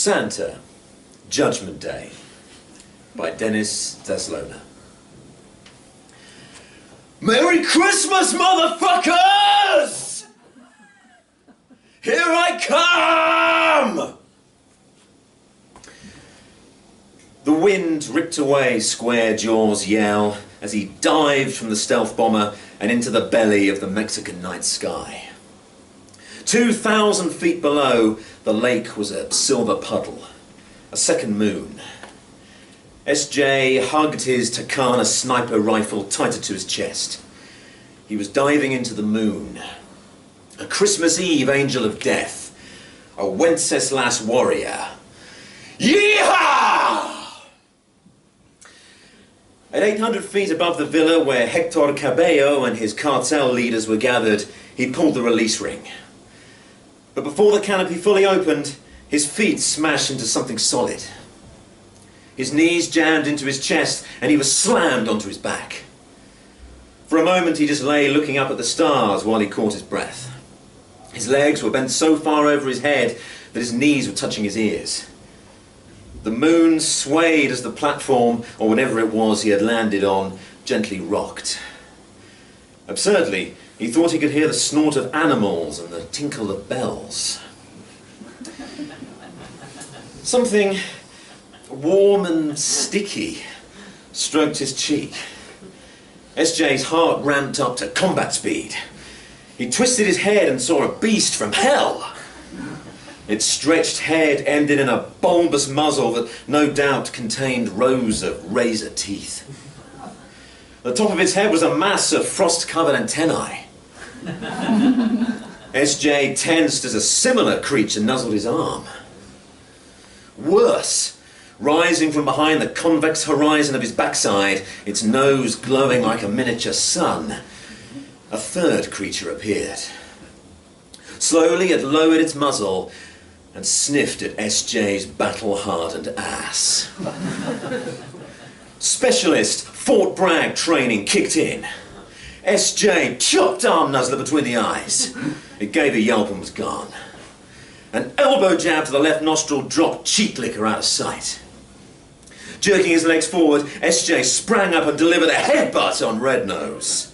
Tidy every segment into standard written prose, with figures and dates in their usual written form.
Santa, Judgment Day, by Zaslona. Merry Christmas, motherfuckers! Here I come! The wind ripped away Square Jaw's yell as he dived from the stealth bomber and into the belly of the Mexican night sky. 2,000 feet below, the lake was a silver puddle, a second moon. SJ hugged his Takana sniper rifle tighter to his chest. He was diving into the moon. A Christmas Eve angel of death. A Wenceslas warrior. Yeehaw! At 800 feet above the villa where Hector Cabello and his cartel leaders were gathered, he pulled the release ring. But before the canopy fully opened, his feet smashed into something solid. His knees jammed into his chest and he was slammed onto his back. For a moment he just lay looking up at the stars while he caught his breath. His legs were bent so far over his head that his knees were touching his ears. The moon swayed as the platform, or whatever it was he had landed on, gently rocked. Absurdly, he thought he could hear the snort of animals and the tinkle of bells. Something warm and sticky stroked his cheek. SJ's heart ramped up to combat speed. He twisted his head and saw a beast from hell. Its stretched head ended in a bulbous muzzle that no doubt contained rows of razor teeth. The top of its head was a mass of frost-covered antennae. SJ tensed as a similar creature nuzzled his arm. Worse, rising from behind the convex horizon of his backside, its nose glowing like a miniature sun, a third creature appeared. Slowly it lowered its muzzle and sniffed at SJ's battle-hardened ass. Specialist Fort Bragg training kicked in. SJ chopped arm nuzzler between the eyes. It gave a yelp and was gone. An elbow jab to the left nostril dropped cheek liquor out of sight. Jerking his legs forward, SJ sprang up and delivered a headbutt on Red Nose.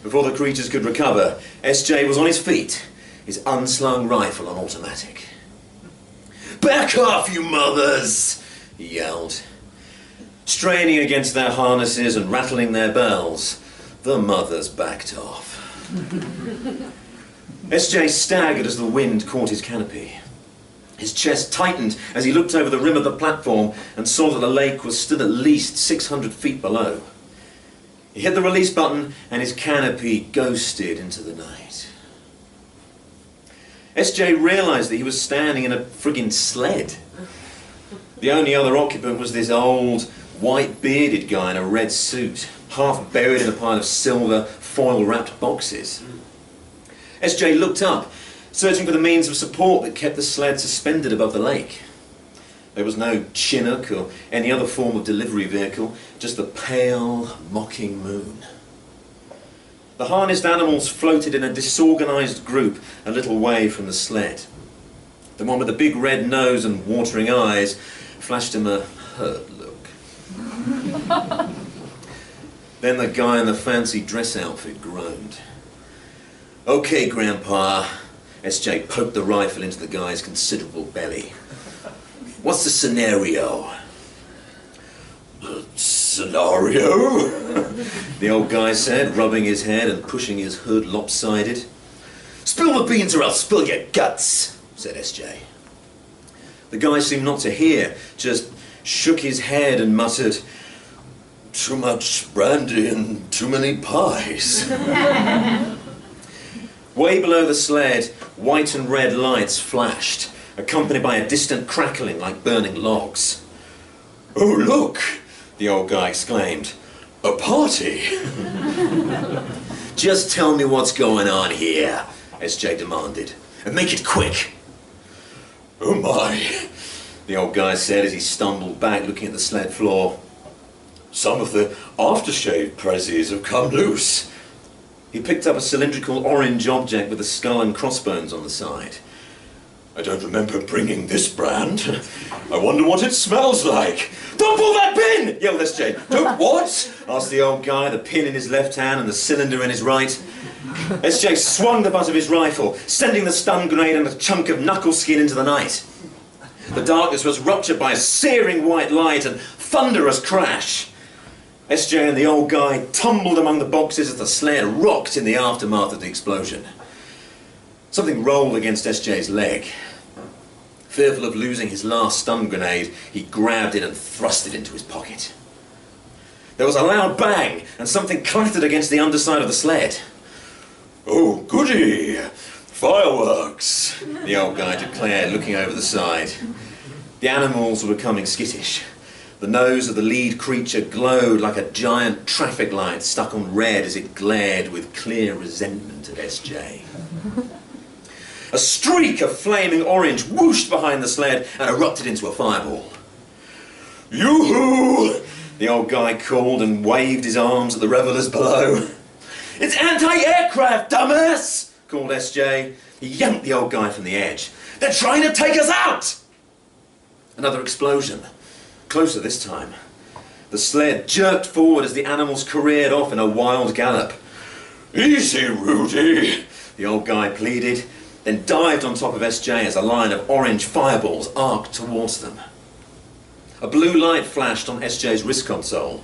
Before the creatures could recover, SJ was on his feet, his unslung rifle on automatic. "Back off, you mothers!" he yelled. Straining against their harnesses and rattling their bells, the mothers backed off. SJ staggered as the wind caught his canopy. His chest tightened as he looked over the rim of the platform and saw that the lake was still at least 600 feet below. He hit the release button and his canopy ghosted into the night. SJ realized that he was standing in a friggin' sled. The only other occupant was this old, white-bearded guy in a red suit, half buried in a pile of silver, foil-wrapped boxes. SJ looked up, searching for the means of support that kept the sled suspended above the lake. There was no Chinook or any other form of delivery vehicle, just the pale, mocking moon. The harnessed animals floated in a disorganized group a little way from the sled. The one with the big red nose and watering eyes flashed him a hurt look. Then the guy in the fancy dress outfit groaned. "Okay, Grandpa." SJ poked the rifle into the guy's considerable belly. "What's the scenario?" "Scenario?" the old guy said, rubbing his head and pushing his hood lopsided. "Spill the beans or I'll spill your guts," said SJ. The guy seemed not to hear, just shook his head and muttered, "Too much brandy and too many pies." Way below the sled, white and red lights flashed, accompanied by a distant crackling like burning logs. "Oh, look!" the old guy exclaimed. "A party!" "Just tell me what's going on here," SJ demanded, "and make it quick." "Oh my," the old guy said as he stumbled back looking at the sled floor. "Some of the aftershave prezzies have come loose." He picked up a cylindrical orange object with a skull and crossbones on the side. I don't remember bringing this brand. I wonder what it smells like. Don't pull that pin! Yelled S.J. Don't what? Asked the old guy, the pin in his left hand and the cylinder in his right. S.J. swung the butt of his rifle, sending the stun grenade and a chunk of knuckle skin into the night. The darkness was ruptured by a searing white light and thunderous crash. S.J. and the old guy tumbled among the boxes as the sled rocked in the aftermath of the explosion. Something rolled against S.J.'s leg. Fearful of losing his last stun grenade, he grabbed it and thrust it into his pocket. There was a loud bang, and something clattered against the underside of the sled. Oh, goody! Fireworks! The old guy declared, looking over the side. The animals were becoming skittish. The nose of the lead creature glowed like a giant traffic light stuck on red as it glared with clear resentment at S.J. A streak of flaming orange whooshed behind the sled and erupted into a fireball. Yoo-hoo! The old guy called and waved his arms at the revelers below. It's anti-aircraft, dumbass! Called S.J. He yanked the old guy from the edge. They're trying to take us out! Another explosion. Closer this time. The sled jerked forward as the animals careered off in a wild gallop. Easy, Rudy! The old guy pleaded, then dived on top of S.J. as a line of orange fireballs arced towards them. A blue light flashed on S.J.'s wrist console.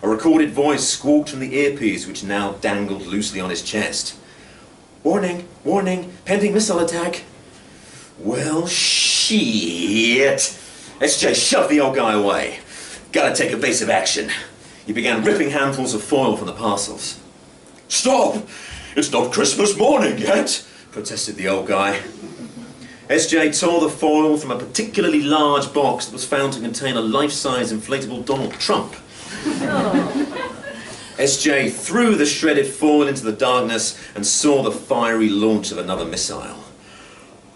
A recorded voice squawked from the earpiece which now dangled loosely on his chest. Warning, warning, pending missile attack. Well, shit. S.J. shoved the old guy away. Gotta take evasive action. He began ripping handfuls of foil from the parcels. Stop! It's not Christmas morning yet! Protested the old guy. S.J. tore the foil from a particularly large box that was found to contain a life-size inflatable Donald Trump. S.J. threw the shredded foil into the darkness and saw the fiery launch of another missile.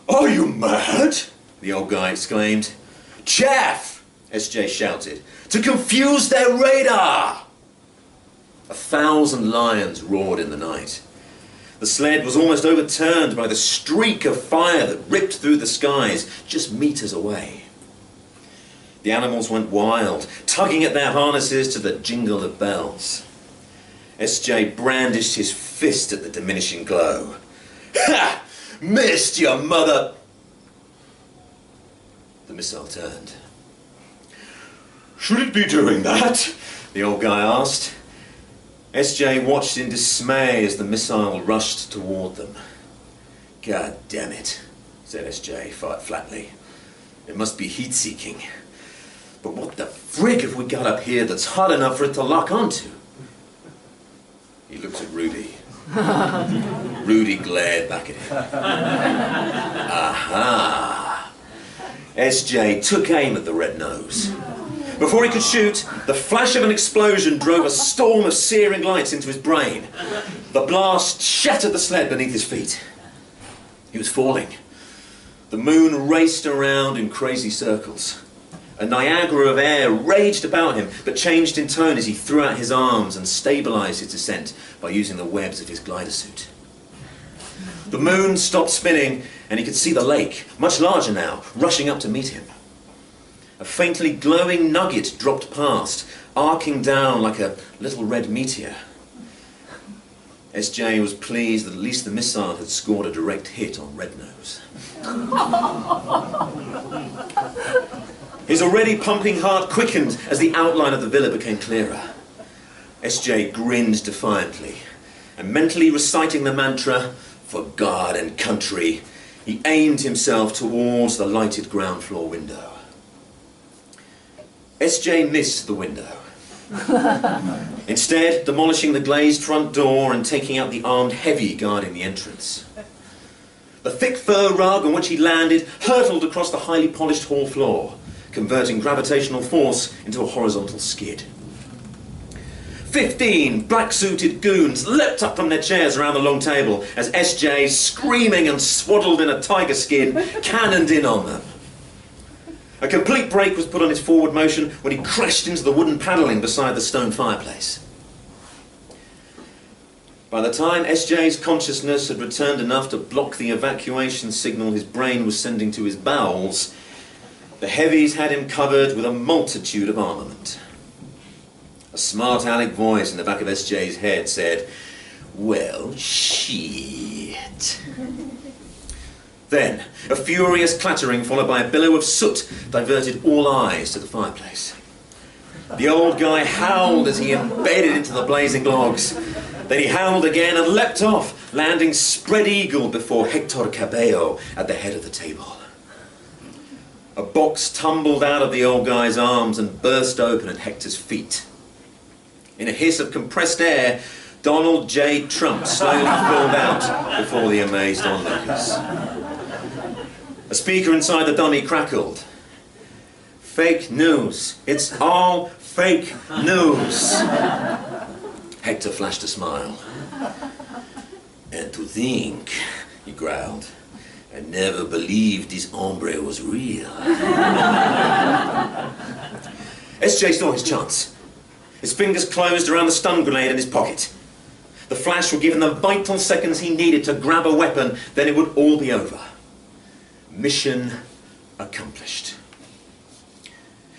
Are you mad? The old guy exclaimed. Chaff! S.J. shouted. To confuse their radar! 1,000 lions roared in the night. The sled was almost overturned by the streak of fire that ripped through the skies just meters away. The animals went wild, tugging at their harnesses to the jingle of bells. S.J. brandished his fist at the diminishing glow. Ha! Missed, your mother! The missile turned. Should it be doing that? The old guy asked. S.J. watched in dismay as the missile rushed toward them. God damn it, said S.J. flatly. It must be heat-seeking. But what the frig have we got up here that's hot enough for it to lock onto? He looked at Rudy. Rudy glared back at him. Aha! S.J. took aim at the red nose. Before he could shoot, the flash of an explosion drove a storm of searing lights into his brain. The blast shattered the sled beneath his feet. He was falling. The moon raced around in crazy circles. A Niagara of air raged about him, but changed in tone as he threw out his arms and stabilized his descent by using the webs of his glider suit. The moon stopped spinning, and he could see the lake, much larger now, rushing up to meet him. A faintly glowing nugget dropped past, arcing down like a little red meteor. S.J. was pleased that at least the missile had scored a direct hit on Red Nose. His already pumping heart quickened as the outline of the villa became clearer. S.J. grinned defiantly, and mentally reciting the mantra, "For God and country," he aimed himself towards the lighted ground floor window. S.J. missed the window. Instead, demolishing the glazed front door and taking out the armed heavy guarding the entrance. The thick fur rug on which he landed hurtled across the highly polished hall floor, converting gravitational force into a horizontal skid. 15 black-suited goons leapt up from their chairs around the long table as S.J., screaming and swaddled in a tiger skin, cannoned in on them. A complete brake was put on his forward motion when he crashed into the wooden panelling beside the stone fireplace. By the time SJ's consciousness had returned enough to block the evacuation signal his brain was sending to his bowels, the heavies had him covered with a multitude of armament. A smart aleck voice in the back of SJ's head said, "Well, shit." Then, a furious clattering followed by a billow of soot diverted all eyes to the fireplace. The old guy howled as he embedded into the blazing logs. Then he howled again and leapt off, landing spread-eagled before Hector Cabello at the head of the table. A box tumbled out of the old guy's arms and burst open at Hector's feet. In a hiss of compressed air, Donald J. Trump slowly filled out before the amazed onlookers. A speaker inside the dummy crackled. "Fake news. It's all fake news." Hector flashed a smile. "And to think," he growled, "I never believed this hombre was real." SJ saw his chance. His fingers closed around the stun grenade in his pocket. The flash would give him the vital seconds he needed to grab a weapon, then it would all be over. Mission accomplished.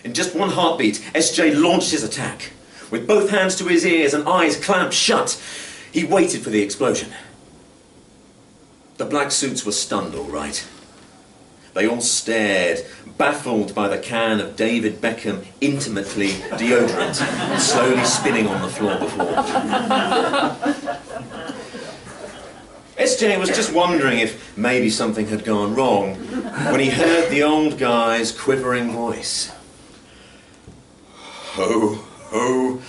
In just one heartbeat, SJ launched his attack. With both hands to his ears and eyes clamped shut, he waited for the explosion. The black suits were stunned, all right. They all stared, baffled by the can of David Beckham Intimately deodorant slowly spinning on the floor before them. SJ was just wondering if maybe something had gone wrong when he heard the old guy's quivering voice. "Ho, ho,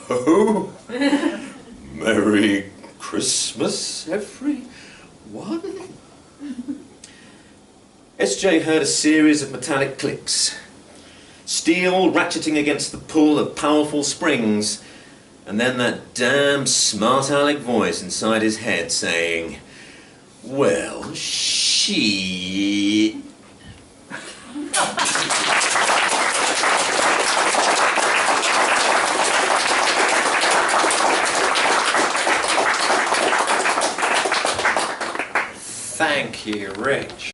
ho! Merry Christmas, everyone!" SJ heard a series of metallic clicks, steel ratcheting against the pull of powerful springs, and then that damn smart aleck voice inside his head saying, "Well, shit." Thank you, Rich.